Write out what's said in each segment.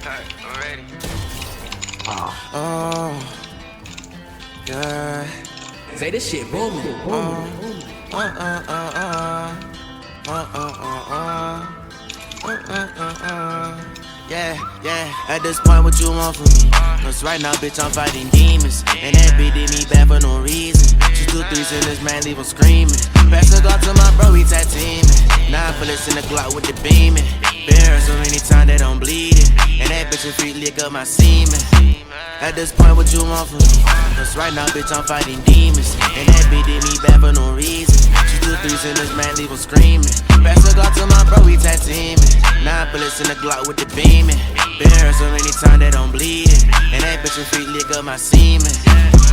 Alright, I'm ready. Oh, yeah. Say this shit booming. Yeah. At this point, what you want from me? Cause right now, bitch, I'm fighting demons. And that bitch did me bad for no reason. She 2 3s in this man, leave him screaming. Pass the Glock to my bro, he tag teaming. 9 bullets in the Glock with the beaming. Been hurt so many times that I'm bleeding. And that bitch, her feet lick up my semen. At this point, what you want from me? Cause right now, bitch, I'm fighting demons. And that bitch did me bad for no reason. She 2 3s in this man, leave him screaming. Pass the Glock to my bro, he tag teaming. 9 bullets in the Glock with the beaming. Been hurt so many times that I'm bleeding. And that bitch, her feet lick up my semen.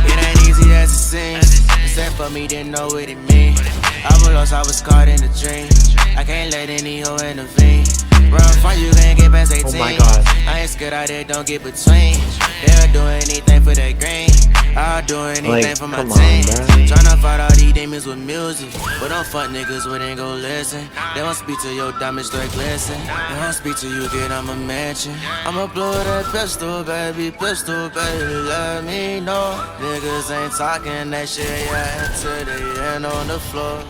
It ain't easy as it seems. Except for me, didn't know what it mean. I was lost, I was caught in a dream. I can't let any hoe intervene. Run from you, can't get past 18. Oh my God. I ain't scared out there, don't get between. They'll do anything for that green. I'll do anything for my team. Tryna fight all these demons with music. But don't fuck niggas when they gon' listen. They won't speak to your diamonds straight glisten. They won't speak to you, get on a mansion. I'ma blow that pistol, baby, let me know. Niggas ain't talking that shit, yeah, until they end on the floor.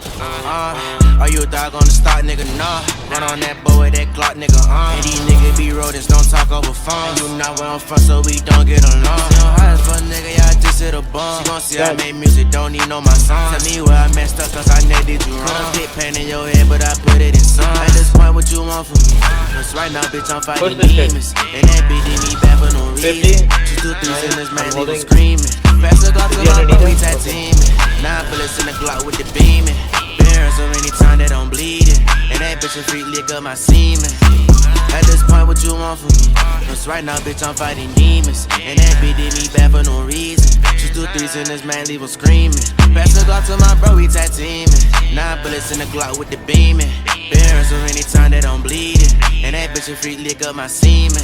Are you a dog on the start, nigga? Nah. Run on that boy with that Glock, nigga, And these niggas be rodents, don't talk over phone. You not where I'm from, so we don't get along. You high as fuck, nigga, yeah, I just hit a bomb. She gon' see I made music, don't need no my song. Tell me where I messed up, cause I never did you wrong. Put a big pain in your head, but I put it in song. At this point, what you want from me? Cause right now, bitch, I'm fighting demons. And that bitch did me bad for no reason. She 2 3s in this man, leave him screaming. Pass the Glock to my bro, we tag teaming. 9 bullets in the Glock with the beaming. Been hurt so many times that I'm bleeding. And that bitch, her feet lick up my semen. At this point, what you want from me? Cause right now, bitch, I'm fighting demons. And that bitch did me bad for no reason. She 2 3s in this man, leave him screaming. Pass the Glock to my bro, he tag teaming. 9 bullets in the Glock with the beaming. Been hurt so many times that I'm bleeding. And that bitch, her feet lick up my semen.